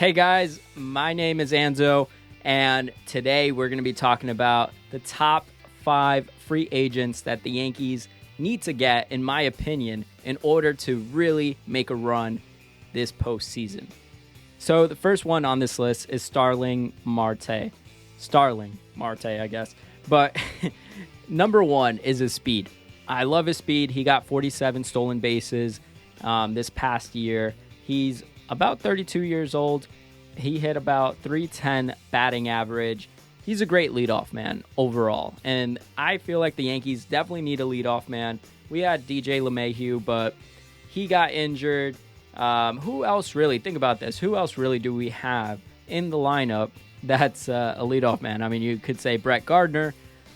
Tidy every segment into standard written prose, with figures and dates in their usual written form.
Hey guys, my name is Anzo, and today we're going to be talking about the top 5 free agents that the Yankees need to get, in my opinion, in order to really make a run this postseason. So the first one on this list is Starling Marte. Starling Marte, I guess. But number one is his speed. I love his speed. He got 47 stolen bases this past year. He's about 32 years old. He hit about 310 batting average. He's a great leadoff man overall. And I feel like the Yankees definitely need a leadoff man. We had DJ LeMahieu, but he got injured. Who else really? Think about this. Who else really do we have in the lineup that's a leadoff man? I mean, you could say Brett Gardner.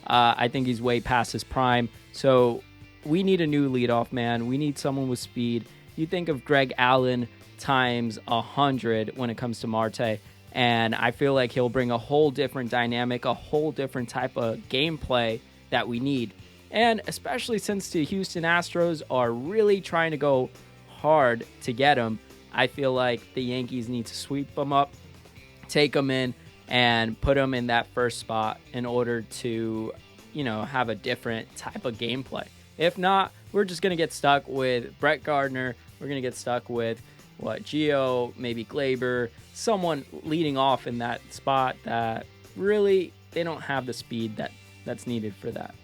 I think he's way past his prime. So we need a new leadoff man. We need someone with speed. You think of Greg Allen times 100 when it comes to Marte, and I feel like he'll bring a whole different dynamic, a whole different type of gameplay that we need. And especially since the Houston Astros are really trying to go hard to get him, I feel like the Yankees need to sweep him up, take him in, and put him in that first spot in order to, have a different type of gameplay. If not, we're just going to get stuck with Brett Gardner. We're going to get stuck with Gio, maybe Glaber, someone leading off in that spot that really they don't have the speed that's needed for that.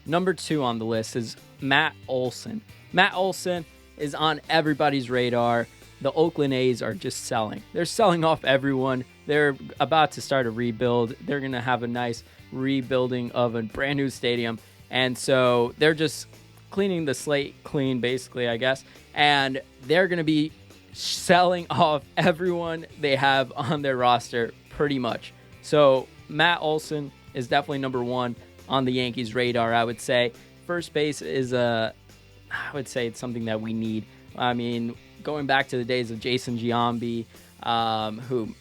Number 2 on the list is Matt Olson. Matt Olson is on everybody's radar. The Oakland A's are just selling. They're selling off everyone. They're about to start a rebuild. They're going to have a nice rebuilding of a brand new stadium. And so they're just cleaning the slate clean, basically, I guess. And they're going to be selling off everyone they have on their roster pretty much. So Matt Olson is definitely number 1 on the Yankees radar, I would say. First base is I would say it's something that we need. I mean, going back to the days of Jason Giambi,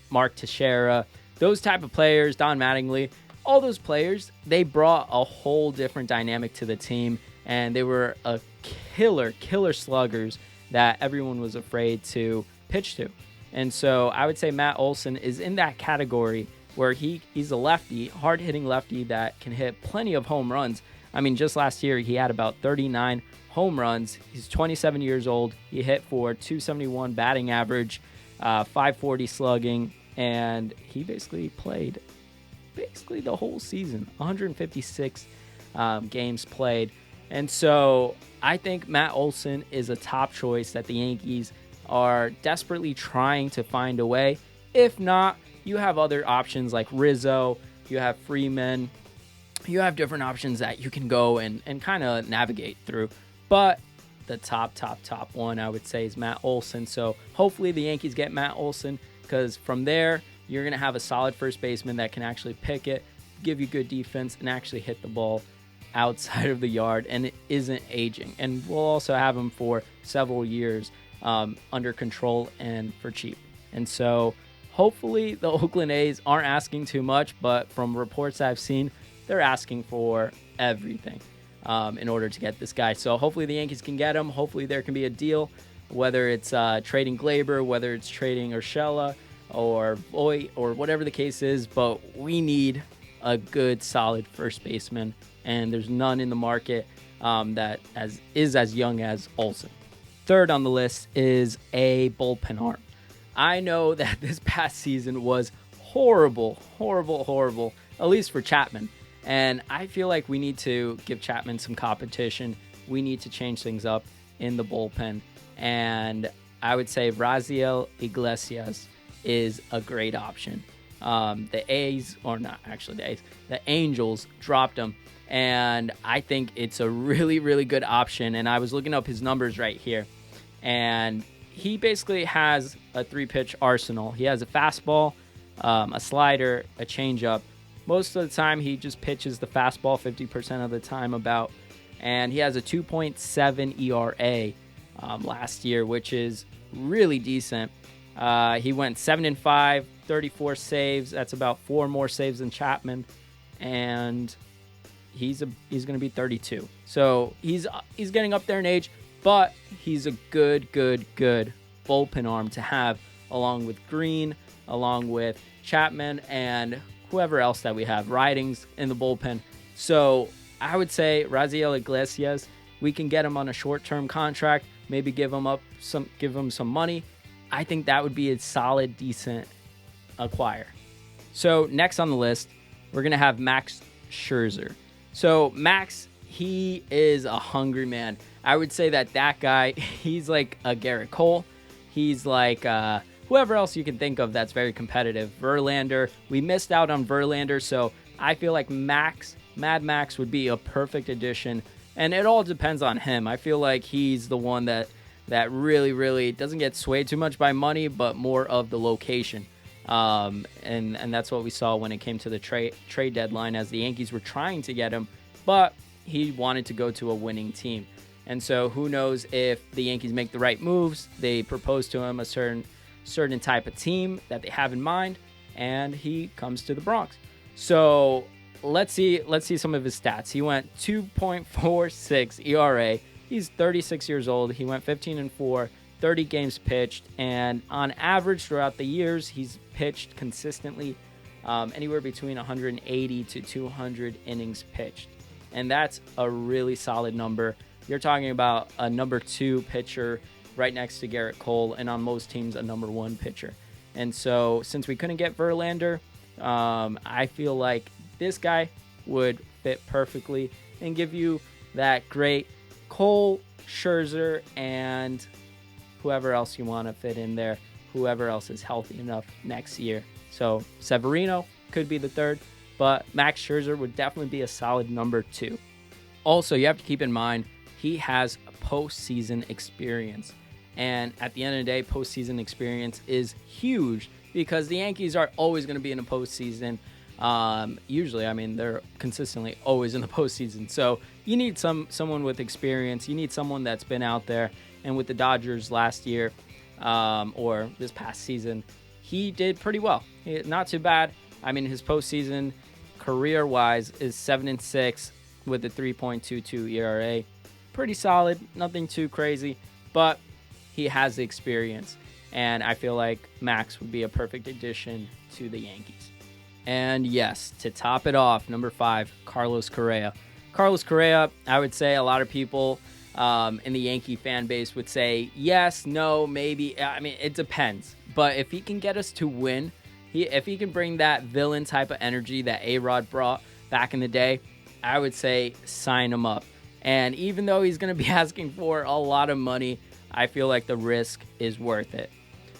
Mark Teixeira, those type of players, Don Mattingly, all those players, they brought a whole different dynamic to the team, and they were a killer sluggers that everyone was afraid to pitch to. And so I would say Matt Olson is in that category where he's a lefty, hard-hitting lefty that can hit plenty of home runs. I mean, just last year he had about 39 home runs. He's 27 years old. He hit for 271 batting average, 540 slugging, and he basically played the whole season, 156 games played. And so I think Matt Olson is a top choice that the Yankees are desperately trying to find a way. If not, you have other options like Rizzo, you have Freeman, you have different options that you can go and kind of navigate through. But the top one, I would say, is Matt Olson. So hopefully the Yankees get Matt Olson, because from there, you're going to have a solid first baseman that can actually pick it, give you good defense, and actually hit the ball outside of the yard, and it isn't aging. And we'll also have him for several years under control and for cheap. And so hopefully the Oakland A's aren't asking too much, but from reports I've seen, they're asking for everything in order to get this guy. So hopefully the Yankees can get him. Hopefully there can be a deal, whether it's trading Glaber, whether it's trading Urshela or Voit or whatever the case is. But we need a good, solid first baseman, and there's none in the market that is as young as Olson. Third on the list is a bullpen arm. I know that this past season was horrible, at least for Chapman. And I feel like we need to give Chapman some competition. We need to change things up in the bullpen. And I would say Rafael Iglesias is a great option. The Angels dropped him, and I think it's a really, really good option. And I was looking up his numbers right here, and he basically has a 3-pitch arsenal. He has a fastball, a slider, a changeup. Most of the time, he just pitches the fastball 50% of the time about, and he has a 2.7 ERA last year, which is really decent. He went 7-5, 34 saves. That's about 4 more saves than Chapman, and he's going to be 32. So he's getting up there in age, but he's a good bullpen arm to have, along with Green, along with Chapman and whoever else that we have, Ridings in the bullpen. So I would say Rafael Iglesias, we can get him on a short-term contract, maybe give him some money. I think that would be a solid, decent acquire. So next on the list, we're going to have Max Scherzer. So Max, he is a hungry man. I would say that guy, he's like a Garrett Cole. He's like whoever else you can think of that's very competitive. Verlander, we missed out on Verlander, so I feel like Mad Max would be a perfect addition. And it all depends on him. I feel like he's the one that really, really doesn't get swayed too much by money, but more of the location. And that's what we saw when it came to the trade deadline, as the Yankees were trying to get him, but he wanted to go to a winning team. And so who knows if the Yankees make the right moves, they propose to him a certain type of team that they have in mind, and he comes to the Bronx. So let's see some of his stats. He went 2.46 ERA. He's 36 years old. He went 15-4, 30 games pitched, and on average throughout the years, he's pitched consistently anywhere between 180 to 200 innings pitched. And that's a really solid number. You're talking about a number 2 pitcher right next to Garrett Cole, and on most teams, a number 1 pitcher. And so since we couldn't get Verlander, I feel like this guy would fit perfectly and give you that great Cole, Scherzer, and whoever else you want to fit in there, whoever else is healthy enough next year. So Severino could be the third, but Max Scherzer would definitely be a solid number 2. Also, you have to keep in mind, he has postseason experience. And at the end of the day, postseason experience is huge because the Yankees are always going to be in the postseason. Usually, I mean, they're consistently always in the postseason. So you need someone with experience. You need someone that's been out there. And with the Dodgers last year, or this past season, he did pretty well. Not too bad. I mean, his postseason career-wise is 7-6 with a 3.22 ERA. Pretty solid. Nothing too crazy. But he has the experience. And I feel like Max would be a perfect addition to the Yankees. And yes, to top it off, number 5, Carlos Correa. Carlos Correa, I would say a lot of people in the Yankee fan base would say yes, no, maybe. I mean, it depends. But if he can get us to win, if he can bring that villain type of energy that A-Rod brought back in the day, I would say sign him up. And even though he's going to be asking for a lot of money, I feel like the risk is worth it.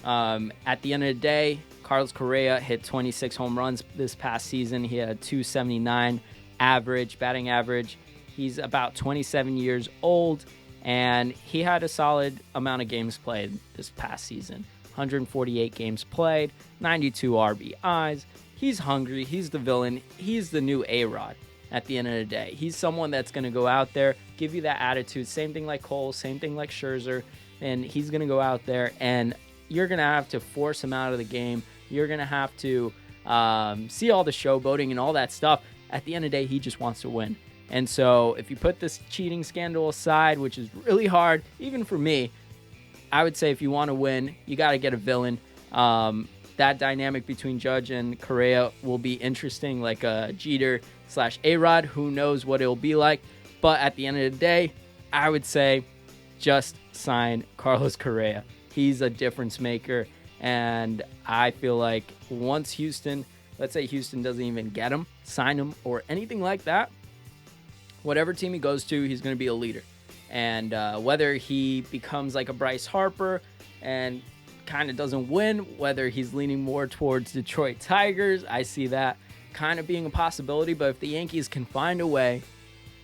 At the end of the day, Carlos Correa hit 26 home runs this past season. He had a 279 batting average. He's about 27 years old, and he had a solid amount of games played this past season. 148 games played, 92 RBIs. He's hungry. He's the villain. He's the new A-Rod at the end of the day. He's someone that's going to go out there, give you that attitude. Same thing like Cole, same thing like Scherzer. And he's going to go out there, and you're going to have to force him out of the game. You're going to have to see all the showboating and all that stuff. At the end of the day, he just wants to win. And so if you put this cheating scandal aside, which is really hard, even for me, I would say if you want to win, you got to get a villain. That dynamic between Judge and Correa will be interesting, like a Jeter/A-Rod. Who knows what it'll be like. But at the end of the day, I would say just sign Carlos Correa. He's a difference maker. And I feel like once Houston, let's say Houston doesn't even get him, sign him, or anything like that, whatever team he goes to, he's going to be a leader. And whether he becomes like a Bryce Harper and kind of doesn't win, whether he's leaning more towards Detroit Tigers, I see that kind of being a possibility. But if the Yankees can find a way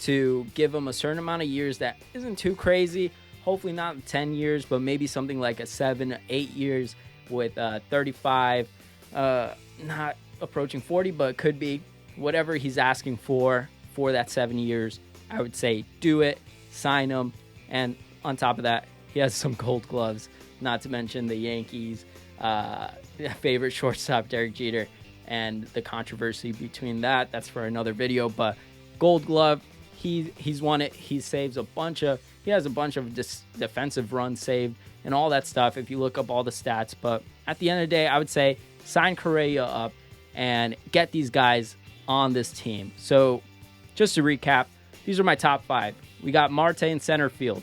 to give him a certain amount of years that isn't too crazy, hopefully not 10 years, but maybe something like a 7, 8 years with 35, not approaching 40, but could be whatever he's asking for that 7 years. I would say do it, sign him, and on top of that, he has some gold gloves, not to mention the Yankees' favorite shortstop, Derek Jeter, and the controversy between that. That's for another video, but gold glove, he's won it. He has a bunch of defensive runs saved and all that stuff if you look up all the stats. But at the end of the day, I would say sign Correa up, and get these guys on this team. So just to recap, these are my top 5. We got Marte in center field,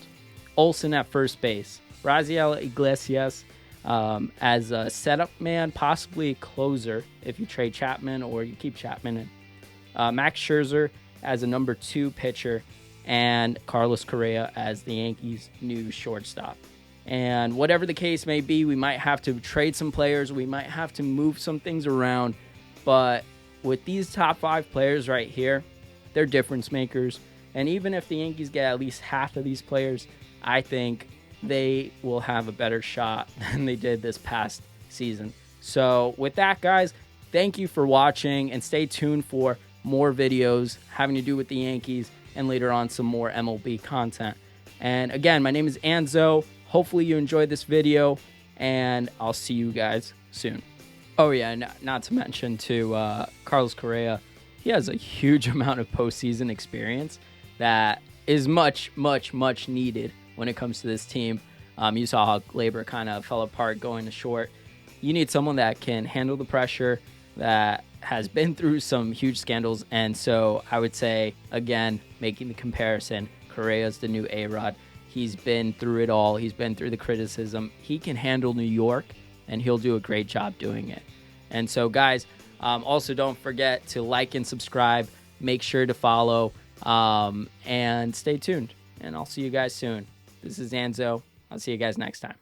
Olson at first base, Rafael Iglesias as a setup man, possibly a closer if you trade Chapman or you keep Chapman in. Max Scherzer as a number 2 pitcher, and Carlos Correa as the Yankees' new shortstop. And whatever the case may be, we might have to trade some players, we might have to move some things around, but with these top 5 players right here, they're difference makers. And even if the Yankees get at least half of these players, I think they will have a better shot than they did this past season. So with that, guys, thank you for watching, and stay tuned for more videos having to do with the Yankees, and later on some more MLB content. And again, my name is Anzo. Hopefully you enjoyed this video, and I'll see you guys soon. Oh yeah, not to mention too, Carlos Correa, he has a huge amount of postseason experience that is much, much, much needed when it comes to this team. You saw how Gleyber kind of fell apart going to short. You need someone that can handle the pressure, that has been through some huge scandals. And so I would say, again, making the comparison, Correa's the new A-Rod. He's been through it all. He's been through the criticism. He can handle New York, and he'll do a great job doing it. And so, guys, also don't forget to like and subscribe. Make sure to follow, and stay tuned. And I'll see you guys soon. This is Anzo. I'll see you guys next time.